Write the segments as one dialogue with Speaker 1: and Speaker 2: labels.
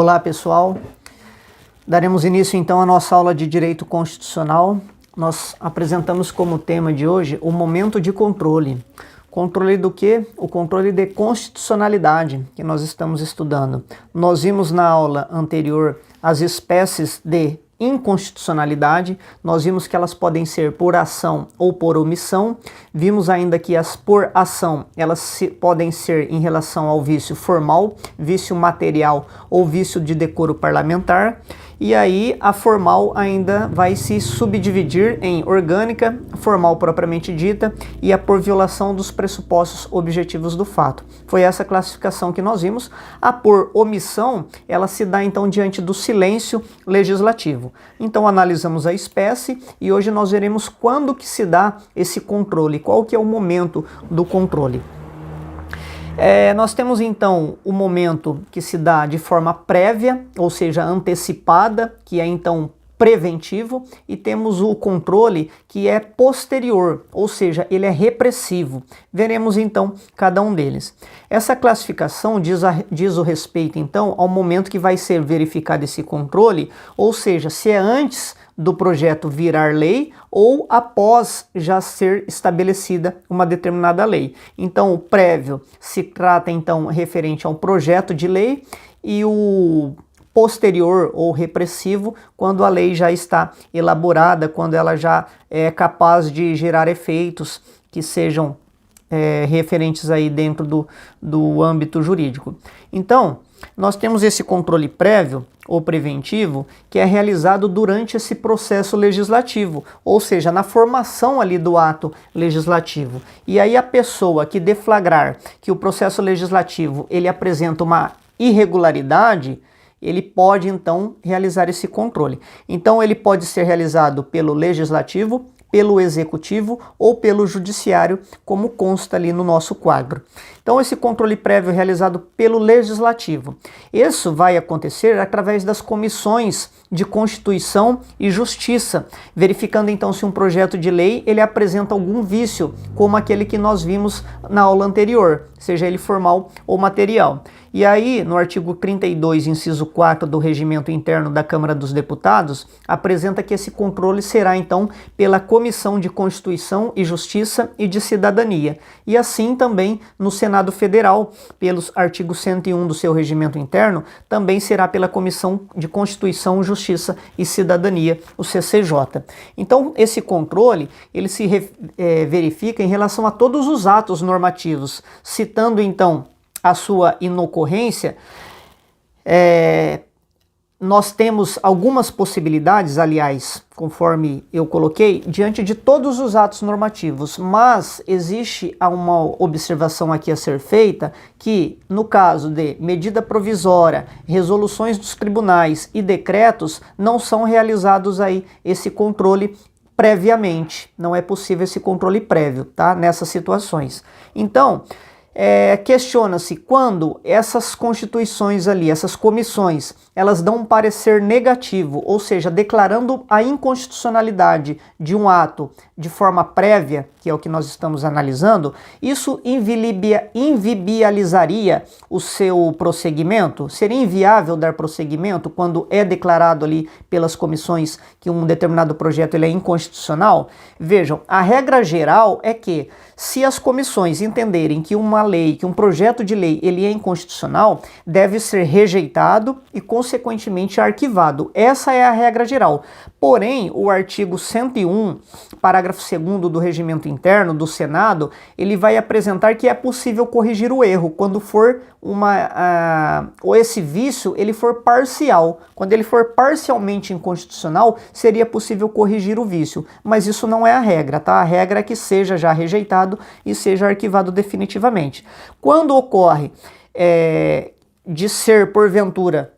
Speaker 1: Olá, pessoal. Daremos início então à nossa aula de Direito Constitucional. Nós apresentamos como tema de hoje o momento de controle. Controle do quê? O controle de constitucionalidade que nós estamos estudando. Nós vimos na aula anterior as espécies de inconstitucionalidade, nós vimos que elas podem ser por ação ou por omissão, vimos ainda que as por ação, elas podem ser em relação ao vício formal, vício material ou vício de decoro parlamentar, e aí a formal ainda vai se subdividir em orgânica, formal propriamente dita, e a por violação dos pressupostos objetivos do fato. Foi essa classificação que nós vimos. A por omissão, ela se dá então diante do silêncio legislativo. Então analisamos a espécie e hoje nós veremos quando que se dá esse controle, qual que é o momento do controle. Nós temos então o momento que se dá de forma prévia, ou seja, antecipada, que é então preventivo, e temos o controle que é posterior, ou seja, ele é repressivo. Veremos então cada um deles. Essa classificação diz o respeito então ao momento que vai ser verificado esse controle, ou seja, se é antes do projeto virar lei ou após já ser estabelecida uma determinada lei. Então, o prévio se trata então referente a um projeto de lei e o posterior ou repressivo quando a lei já está elaborada, quando ela já é capaz de gerar efeitos que sejam referentes aí dentro do âmbito jurídico. Então, nós temos esse controle prévio ou preventivo que é realizado durante esse processo legislativo, ou seja, na formação ali do ato legislativo. E aí a pessoa que deflagrar que o processo legislativo ele apresenta uma irregularidade, ele pode então realizar esse controle. Então ele pode ser realizado pelo legislativo, pelo executivo ou pelo judiciário, como consta ali no nosso quadro. Então esse controle prévio é realizado pelo legislativo. Isso vai acontecer através das comissões de Constituição e Justiça, verificando então se um projeto de lei ele apresenta algum vício, como aquele que nós vimos na aula anterior, seja ele formal ou material. E aí, no artigo 32, inciso 4 do Regimento Interno da Câmara dos Deputados, apresenta que esse controle será, então, pela Comissão de Constituição e Justiça e de Cidadania. E assim também no Senado Federal, pelos artigos 101 do seu Regimento Interno, também será pela Comissão de Constituição, Justiça e Cidadania, o CCJ. Então, esse controle, ele se verifica em relação a todos os atos normativos, citando, então, a sua inocorrência. Nós temos algumas possibilidades, aliás, conforme eu coloquei, diante de todos os atos normativos, mas existe uma observação aqui a ser feita que, no caso de medida provisória, resoluções dos tribunais e decretos, não são realizados aí esse controle previamente. Não é possível esse controle prévio, tá? Nessas situações. Então, questiona-se quando essas constituições ali, essas comissões, elas dão um parecer negativo, ou seja, declarando a inconstitucionalidade de um ato de forma prévia, que é o que nós estamos analisando, isso inviabilizaria o seu prosseguimento? Seria inviável dar prosseguimento quando é declarado ali pelas comissões que um determinado projeto ele é inconstitucional? Vejam, a regra geral é que se as comissões entenderem que uma lei, que um projeto de lei ele é inconstitucional, deve ser rejeitado e consequentemente arquivado. Essa é a regra geral. Porém, o artigo 101, parágrafo 2º do Regimento Interno do Senado, ele vai apresentar que é possível corrigir o erro quando for ou esse vício ele for parcial. Quando ele for parcialmente inconstitucional, seria possível corrigir o vício, mas isso não é a regra, tá? A regra é que seja já rejeitado e seja arquivado definitivamente. Quando ocorre de ser, porventura,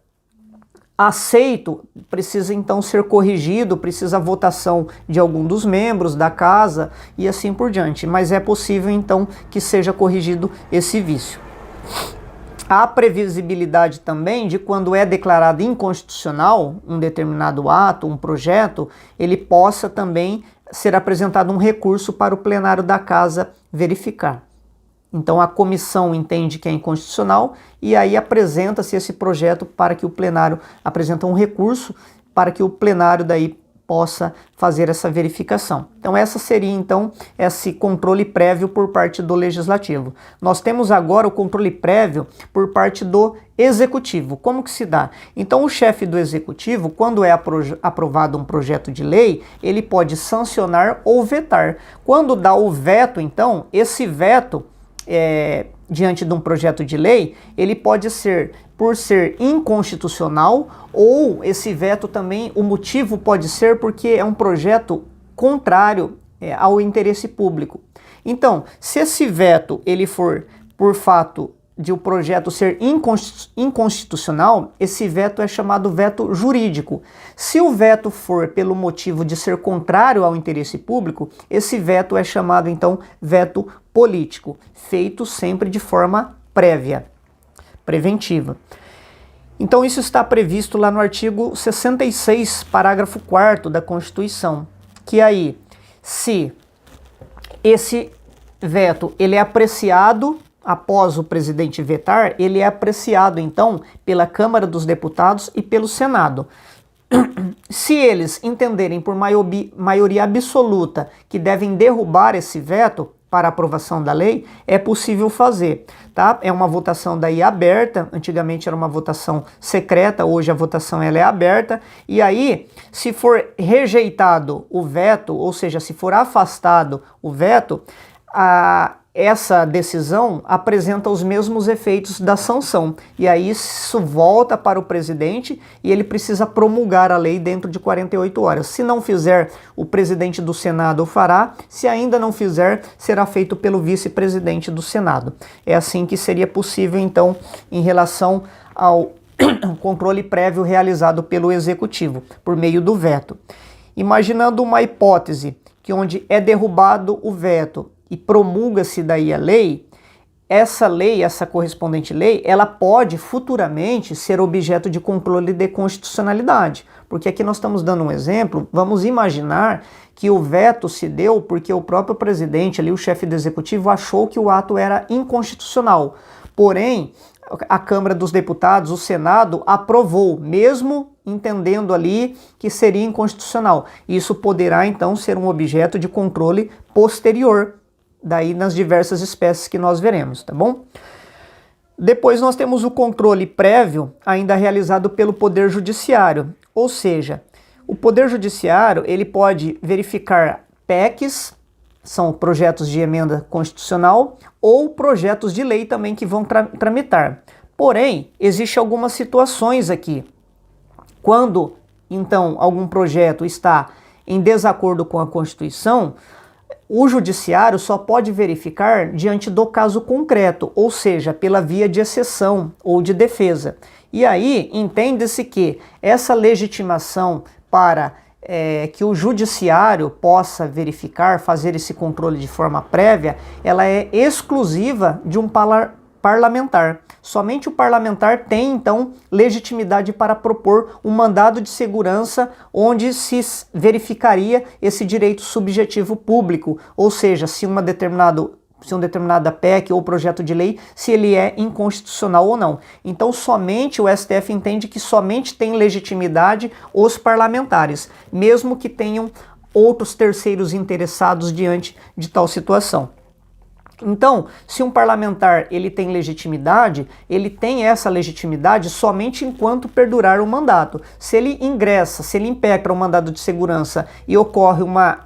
Speaker 1: aceito, precisa então ser corrigido, precisa a votação de algum dos membros da casa e assim por diante, mas é possível então que seja corrigido esse vício. Há previsibilidade também de quando é declarado inconstitucional um determinado ato, um projeto, ele possa também ser apresentado um recurso para o plenário da casa verificar. Então a comissão entende que é inconstitucional e aí apresenta-se esse projeto para que o plenário apresenta um recurso para que o plenário daí possa fazer essa verificação. Então essa seria então esse controle prévio por parte do legislativo. Nós temos agora o controle prévio por parte do executivo. Como que se dá? Então o chefe do executivo, quando é aprovado um projeto de lei, ele pode sancionar ou vetar. Quando dá o veto, então, esse veto diante de um projeto de lei, ele pode ser por ser inconstitucional ou esse veto também, o motivo pode ser porque é um projeto contrário ao interesse público. Então, se esse veto ele for por fato de o projeto ser inconstitucional, esse veto é chamado veto jurídico. Se o veto for pelo motivo de ser contrário ao interesse público, esse veto é chamado então veto político, feito sempre de forma prévia, preventiva. Então isso está previsto lá no artigo 66, parágrafo 4º da Constituição, que aí, se esse veto ele é apreciado após o presidente vetar, ele é apreciado então pela Câmara dos Deputados e pelo Senado. Se eles entenderem por maioria absoluta que devem derrubar esse veto para aprovação da lei, é possível fazer, tá? É uma votação daí aberta, antigamente era uma votação secreta, hoje a votação ela é aberta, e aí, se for rejeitado o veto, ou seja, se for afastado o veto, essa decisão apresenta os mesmos efeitos da sanção. E aí isso volta para o presidente e ele precisa promulgar a lei dentro de 48 horas. Se não fizer, o presidente do Senado o fará. Se ainda não fizer, será feito pelo vice-presidente do Senado. É assim que seria possível, então, em relação ao controle prévio realizado pelo Executivo, por meio do veto. Imaginando uma hipótese que onde é derrubado o veto e promulga-se daí a lei, essa correspondente lei, ela pode futuramente ser objeto de controle de constitucionalidade. Porque aqui nós estamos dando um exemplo, vamos imaginar que o veto se deu porque o próprio presidente, ali, o chefe do executivo, achou que o ato era inconstitucional. Porém, a Câmara dos Deputados, o Senado, aprovou, mesmo entendendo ali que seria inconstitucional. Isso poderá, então, ser um objeto de controle posterior, daí nas diversas espécies que nós veremos, tá bom? Depois nós temos o controle prévio, ainda realizado pelo Poder Judiciário, ou seja, o Poder Judiciário ele pode verificar PECs, são projetos de emenda constitucional, ou projetos de lei também que vão tramitar. Porém, existem algumas situações aqui. Quando, então, algum projeto está em desacordo com a Constituição, o judiciário só pode verificar diante do caso concreto, ou seja, pela via de exceção ou de defesa. E aí entende-se que essa legitimação para que o judiciário possa verificar, fazer esse controle de forma prévia, ela é exclusiva de um parlamentar. Somente o parlamentar tem, então, legitimidade para propor um mandado de segurança onde se verificaria esse direito subjetivo público, ou seja, se uma determinada PEC ou projeto de lei, se ele é inconstitucional ou não. Então, somente o STF entende que somente tem legitimidade os parlamentares, mesmo que tenham outros terceiros interessados diante de tal situação. Então, se um parlamentar ele tem legitimidade, ele tem essa legitimidade somente enquanto perdurar o mandato. Se ele ingressa, se ele impecra o mandado de segurança e ocorre uma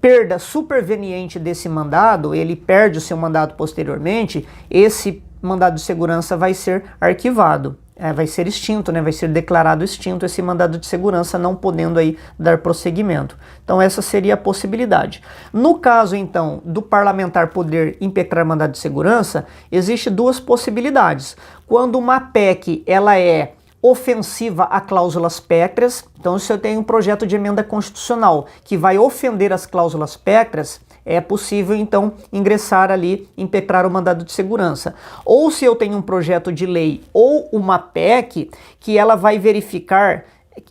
Speaker 1: perda superveniente desse mandado, ele perde o seu mandato posteriormente, esse mandado de segurança vai ser arquivado. Vai ser extinto, né? Vai ser declarado extinto esse mandado de segurança, não podendo aí dar prosseguimento. Então essa seria a possibilidade. No caso, então, do parlamentar poder impetrar mandado de segurança, existe duas possibilidades. Quando uma PEC, ela é ofensiva a cláusulas pétreas, então se eu tenho um projeto de emenda constitucional que vai ofender as cláusulas pétreas, é possível, então, ingressar ali, impetrar o mandado de segurança. Ou se eu tenho um projeto de lei ou uma PEC que ela vai verificar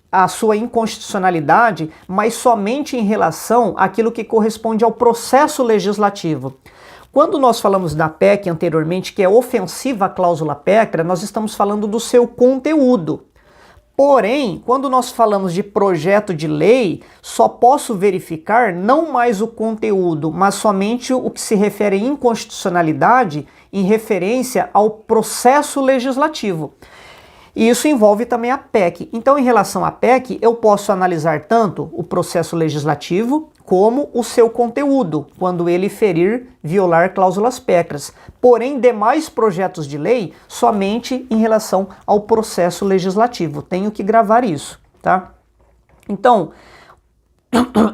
Speaker 1: a sua inconstitucionalidade, mas somente em relação àquilo que corresponde ao processo legislativo. Quando nós falamos da PEC anteriormente, que é ofensiva à cláusula pétrea, nós estamos falando do seu conteúdo. Porém, quando nós falamos de projeto de lei, só posso verificar não mais o conteúdo, mas somente o que se refere à inconstitucionalidade em referência ao processo legislativo. E isso envolve também a PEC. Então, em relação à PEC, eu posso analisar tanto o processo legislativo como o seu conteúdo, quando ele ferir, violar cláusulas pétreas. Porém, demais projetos de lei, somente em relação ao processo legislativo. Tenho que gravar isso, tá? Então,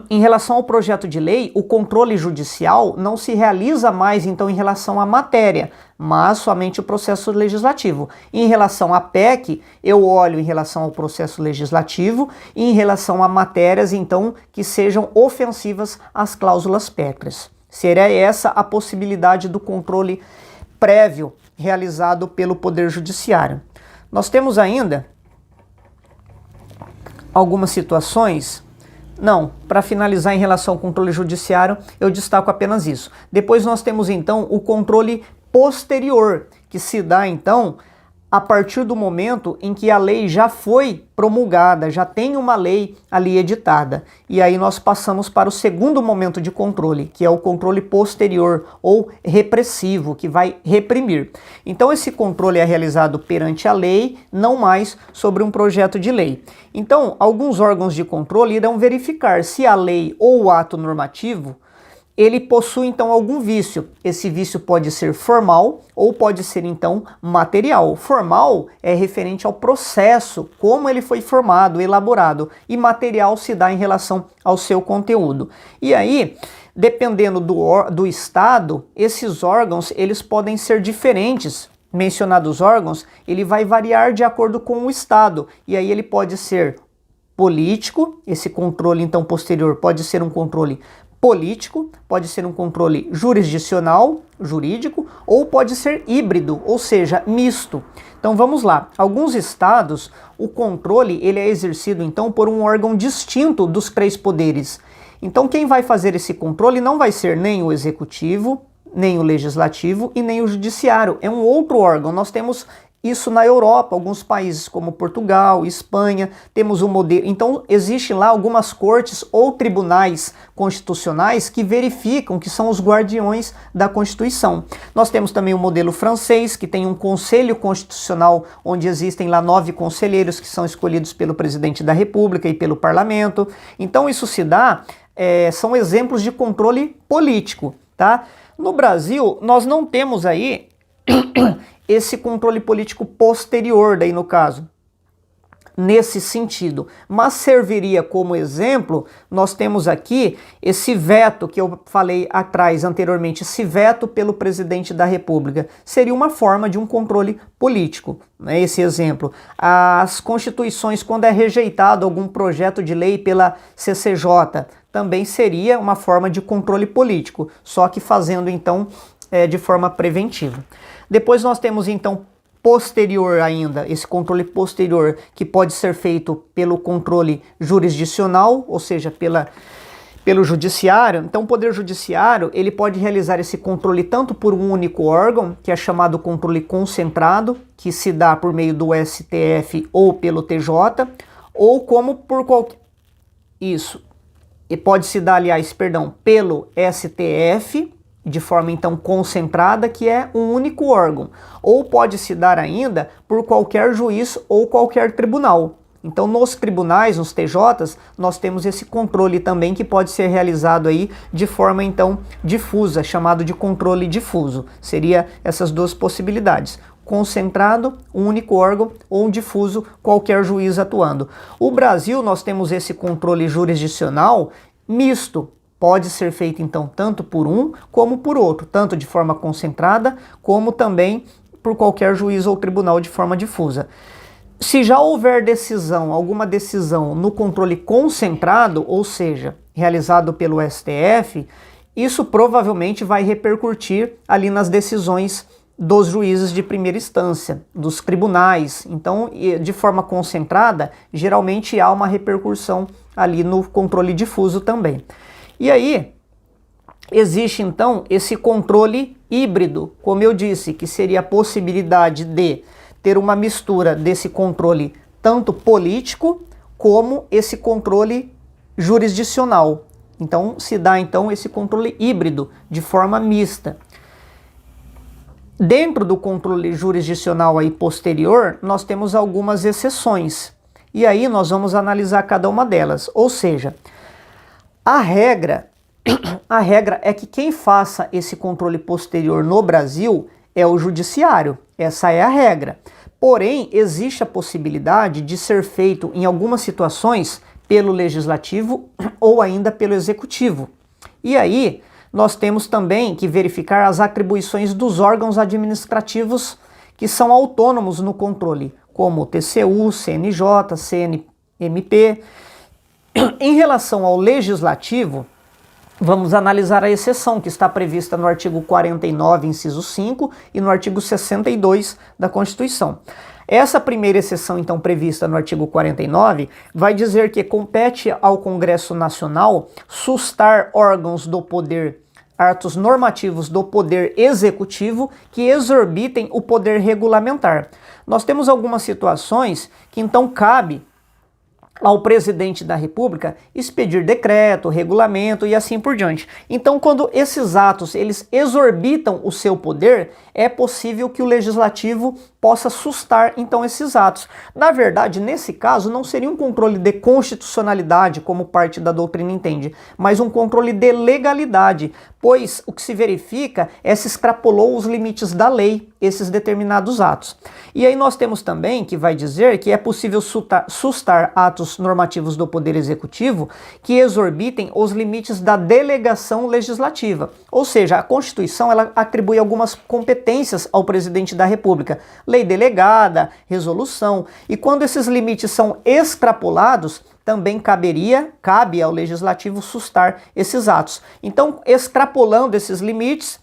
Speaker 1: em relação ao projeto de lei, o controle judicial não se realiza mais, então, em relação à matéria, mas somente o processo legislativo. Em relação à PEC, eu olho em relação ao processo legislativo e em relação a matérias, então, que sejam ofensivas às cláusulas pétreas. Seria essa a possibilidade do controle prévio realizado pelo Poder Judiciário. Nós temos ainda algumas situações. Não, para finalizar em relação ao controle judiciário, eu destaco apenas isso. Depois nós temos então o controle posterior, que se dá então a partir do momento em que a lei já foi promulgada, já tem uma lei ali editada. E aí nós passamos para o segundo momento de controle, que é o controle posterior ou repressivo, que vai reprimir. Então esse controle é realizado perante a lei, não mais sobre um projeto de lei. Então, alguns órgãos de controle irão verificar se a lei ou o ato normativo ele possui então algum vício. Esse vício pode ser formal ou pode ser então material. Formal é referente ao processo, como ele foi formado, elaborado, e material se dá em relação ao seu conteúdo. E aí, dependendo do estado, esses órgãos eles podem ser diferentes. Mencionados órgãos, ele vai variar de acordo com o estado, e aí ele pode ser político, esse controle então posterior pode ser um controle político, pode ser um controle jurisdicional, jurídico, ou pode ser híbrido, ou seja, misto. Então vamos lá. Alguns estados, o controle ele é exercido então por um órgão distinto dos três poderes. Então quem vai fazer esse controle não vai ser nem o executivo, nem o legislativo e nem o judiciário. É um outro órgão. Nós temos isso na Europa, alguns países como Portugal, Espanha, temos um modelo. Então, existem lá algumas cortes ou tribunais constitucionais que verificam, que são os guardiões da Constituição. Nós temos também o modelo francês, que tem um conselho constitucional, onde existem lá 9 conselheiros que são escolhidos pelo presidente da República e pelo parlamento. Então, isso se dá, são exemplos de controle político, tá? No Brasil, nós não temos aí esse controle político posterior, daí no caso, nesse sentido. Mas serviria como exemplo, nós temos aqui esse veto que eu falei atrás, anteriormente, esse veto pelo presidente da República. Seria uma forma de um controle político, né? Esse exemplo. As constituições, quando é rejeitado algum projeto de lei pela CCJ, também seria uma forma de controle político, só que fazendo então de forma preventiva. Depois nós temos então posterior ainda, esse controle posterior que pode ser feito pelo controle jurisdicional, ou seja, pelo judiciário. Então o Poder Judiciário ele pode realizar esse controle tanto por um único órgão, que é chamado controle concentrado, que se dá por meio do STF ou pelo TJ, ou como por qualquer... Isso. E pode se dar, aliás, pelo STF, de forma então concentrada, que é um único órgão, ou pode se dar ainda por qualquer juiz ou qualquer tribunal. Então nos tribunais, nos TJs, nós temos esse controle também que pode ser realizado aí de forma então difusa, chamado de controle difuso. Seria essas duas possibilidades: concentrado, um único órgão, ou um difuso, qualquer juiz atuando. O Brasil, nós temos esse controle jurisdicional misto. Pode ser feito, então, tanto por um como por outro, tanto de forma concentrada, como também por qualquer juiz ou tribunal de forma difusa. Se já houver decisão, alguma decisão no controle concentrado, ou seja, realizado pelo STF, isso provavelmente vai repercutir ali nas decisões dos juízes de primeira instância, dos tribunais. Então, de forma concentrada, geralmente há uma repercussão ali no controle difuso também. E aí, existe então esse controle híbrido, como eu disse, que seria a possibilidade de ter uma mistura desse controle tanto político como esse controle jurisdicional. Então se dá então esse controle híbrido de forma mista. Dentro do controle jurisdicional aí posterior, nós temos algumas exceções. E aí nós vamos analisar cada uma delas. Ou seja, a regra é que quem faça esse controle posterior no Brasil é o judiciário. Essa é a regra. Porém, existe a possibilidade de ser feito em algumas situações pelo legislativo ou ainda pelo executivo. E aí, nós temos também que verificar as atribuições dos órgãos administrativos que são autônomos no controle, como o TCU, CNJ, CNMP. Em relação ao legislativo, vamos analisar a exceção que está prevista no artigo 49, inciso 5 e no artigo 62 da Constituição. Essa primeira exceção, então, prevista no artigo 49, vai dizer que compete ao Congresso Nacional sustar órgãos do poder, atos normativos do poder executivo que exorbitem o poder regulamentar. Nós temos algumas situações que, então, cabe ao presidente da República expedir decreto, regulamento e assim por diante. Então, quando esses atos eles exorbitam o seu poder, é possível que o legislativo possa sustar então esses atos. Na verdade, nesse caso, não seria um controle de constitucionalidade, como parte da doutrina entende, mas um controle de legalidade, pois o que se verifica é se extrapolou os limites da lei esses determinados atos. E aí nós temos também que vai dizer que é possível sustar atos normativos do Poder Executivo que exorbitem os limites da delegação legislativa. Ou seja, a Constituição ela atribui algumas competências ao presidente da República, lei delegada, resolução, e quando esses limites são extrapolados, também cabe ao legislativo sustar esses atos. Então, extrapolando esses limites,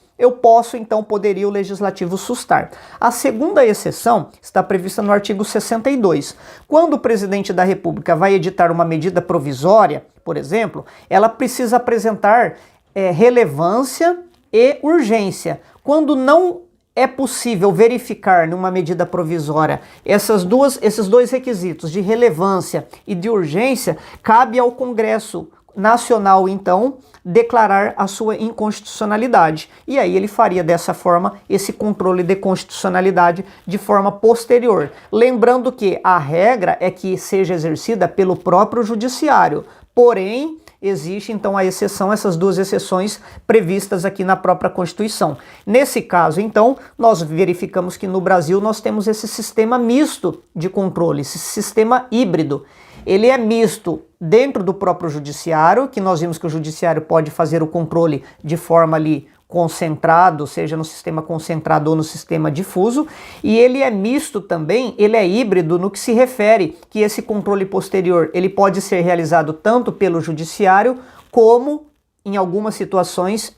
Speaker 1: poderia o legislativo sustar. A segunda exceção está prevista no artigo 62. Quando o presidente da República vai editar uma medida provisória, por exemplo, ela precisa apresentar relevância e urgência. Quando não é possível verificar numa medida provisória esses dois requisitos de relevância e de urgência, cabe ao Congresso Nacional, então, declarar a sua inconstitucionalidade. E aí ele faria dessa forma esse controle de constitucionalidade de forma posterior. Lembrando que a regra é que seja exercida pelo próprio judiciário. Porém, existe então a exceção, essas duas exceções previstas aqui na própria Constituição. Nesse caso, então, nós verificamos que no Brasil nós temos esse sistema misto de controle, esse sistema híbrido. Ele é misto dentro do próprio judiciário, que nós vimos que o judiciário pode fazer o controle de forma ali concentrado, seja no sistema concentrado ou no sistema difuso, e ele é misto também, ele é híbrido no que se refere que esse controle posterior, ele pode ser realizado tanto pelo judiciário como, em algumas situações,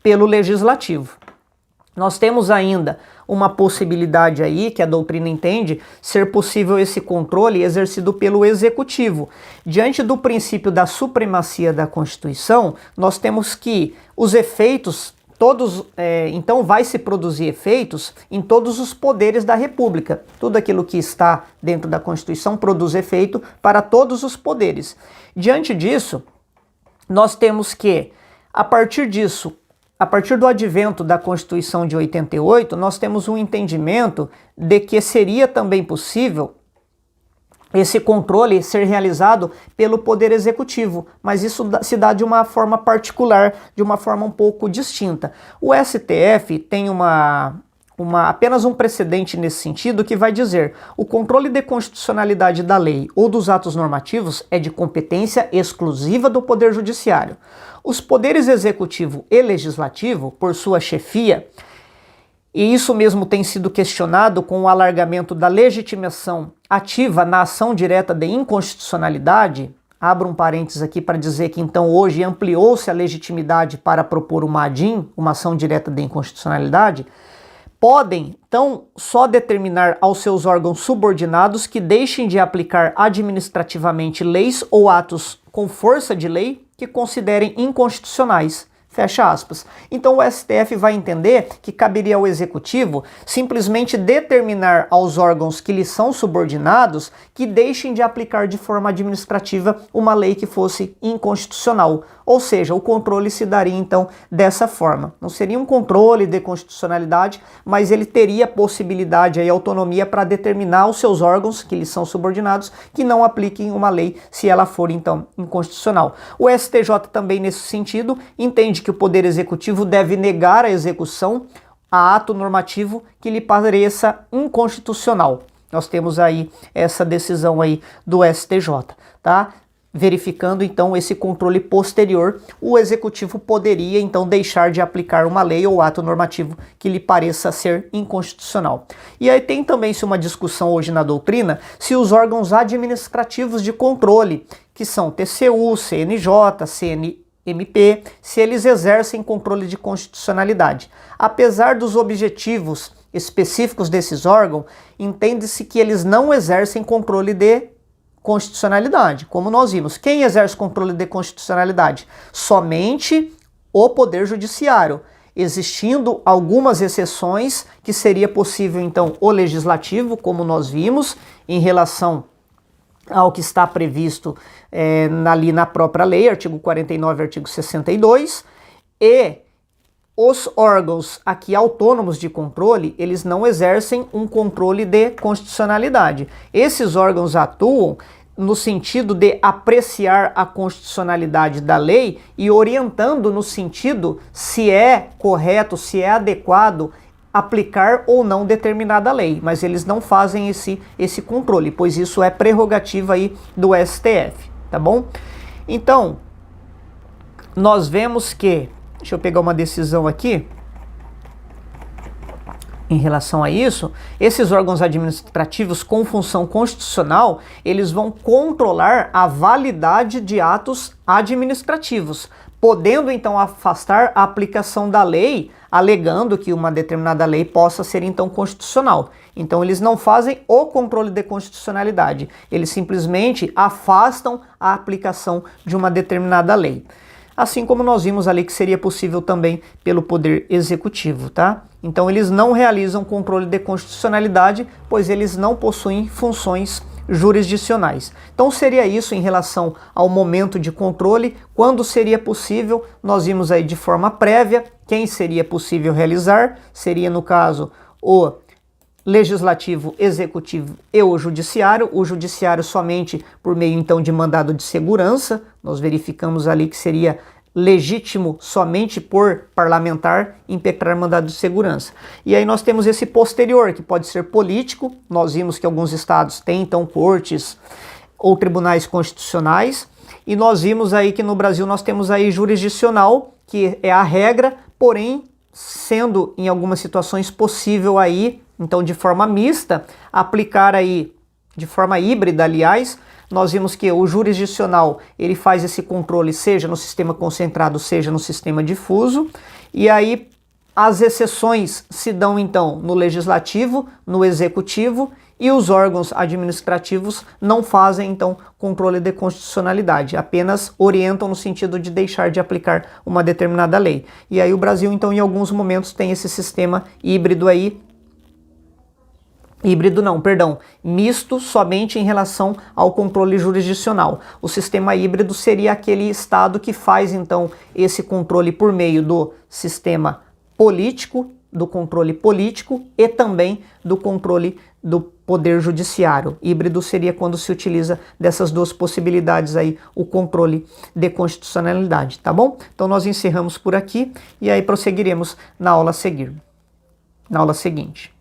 Speaker 1: pelo legislativo. Nós temos ainda uma possibilidade aí, que a doutrina entende, ser possível esse controle exercido pelo executivo. Diante do princípio da supremacia da Constituição, nós temos que os efeitos, então vai se produzir efeitos em todos os poderes da República. Tudo aquilo que está dentro da Constituição produz efeito para todos os poderes. Diante disso, nós temos que, a partir do advento da Constituição de 88, nós temos um entendimento de que seria também possível esse controle ser realizado pelo Poder Executivo, mas isso se dá de uma forma particular, de uma forma um pouco distinta. O STF tem apenas um precedente nesse sentido que vai dizer: o controle de constitucionalidade da lei ou dos atos normativos é de competência exclusiva do Poder Judiciário. Os poderes executivo e legislativo, por sua chefia, e isso mesmo tem sido questionado com o alargamento da legitimação ativa na ação direta de inconstitucionalidade, abro um parênteses aqui para dizer que então hoje ampliou-se a legitimidade para propor uma ADIM, uma ação direta de inconstitucionalidade, podem, então, só determinar aos seus órgãos subordinados que deixem de aplicar administrativamente leis ou atos com força de lei que considerem inconstitucionais. Fecha aspas. Então o STF vai entender que caberia ao Executivo simplesmente determinar aos órgãos que lhes são subordinados que deixem de aplicar de forma administrativa uma lei que fosse inconstitucional. Ou seja, o controle se daria então dessa forma. Não seria um controle de constitucionalidade, mas ele teria possibilidade e autonomia para determinar aos seus órgãos que lhes são subordinados que não apliquem uma lei se ela for então inconstitucional. O STJ também nesse sentido entende que o Poder Executivo deve negar a execução a ato normativo que lhe pareça inconstitucional. Nós temos aí essa decisão aí do STJ, tá? Verificando então esse controle posterior, o Executivo poderia então deixar de aplicar uma lei ou ato normativo que lhe pareça ser inconstitucional. E aí tem também uma discussão hoje na doutrina se os órgãos administrativos de controle, que são TCU, CNJ, CNMP, se eles exercem controle de constitucionalidade. Apesar dos objetivos específicos desses órgãos, entende-se que eles não exercem controle de constitucionalidade. Como nós vimos, quem exerce controle de constitucionalidade? Somente o Poder Judiciário, existindo algumas exceções que seria possível então o Legislativo, como nós vimos, em relação ao que está previsto ali na própria lei, artigo 49, artigo 62, e os órgãos aqui autônomos de controle, eles não exercem um controle de constitucionalidade. Esses órgãos atuam no sentido de apreciar a constitucionalidade da lei e orientando no sentido se é correto, se é adequado aplicar ou não determinada lei, mas eles não fazem esse controle, pois isso é prerrogativa aí do STF, tá bom? Então, nós vemos que, deixa eu pegar uma decisão aqui, em relação a isso, esses órgãos administrativos com função constitucional, eles vão controlar a validade de atos administrativos, podendo então afastar a aplicação da lei, alegando que uma determinada lei possa ser então constitucional. Então eles não fazem o controle de constitucionalidade, eles simplesmente afastam a aplicação de uma determinada lei. Assim como nós vimos ali que seria possível também pelo Poder Executivo, tá? Então eles não realizam controle de constitucionalidade, pois eles não possuem funções jurisdicionais. Então seria isso em relação ao momento de controle, quando seria possível, nós vimos aí de forma prévia, quem seria possível realizar, seria no caso o Legislativo, Executivo e o Judiciário somente por meio então de mandado de segurança, nós verificamos ali que seria legítimo somente por parlamentar impetrar mandado de segurança. E aí nós temos esse posterior, que pode ser político, nós vimos que alguns estados têm então cortes ou tribunais constitucionais, e nós vimos aí que no Brasil nós temos aí jurisdicional, que é a regra, porém sendo em algumas situações possível aí, então de forma mista, aplicar aí, de forma híbrida aliás, nós vimos que o jurisdicional, ele faz esse controle seja no sistema concentrado, seja no sistema difuso, e aí as exceções se dão então no legislativo, no executivo, e os órgãos administrativos não fazem então controle de constitucionalidade, apenas orientam no sentido de deixar de aplicar uma determinada lei. E aí o Brasil então em alguns momentos tem esse sistema híbrido aí, misto somente em relação ao controle jurisdicional. O sistema híbrido seria aquele estado que faz então esse controle por meio do sistema político, do controle político e também do controle do poder judiciário. Híbrido seria quando se utiliza dessas duas possibilidades aí, o controle de constitucionalidade, tá bom? Então nós encerramos por aqui e aí prosseguiremos na aula seguinte.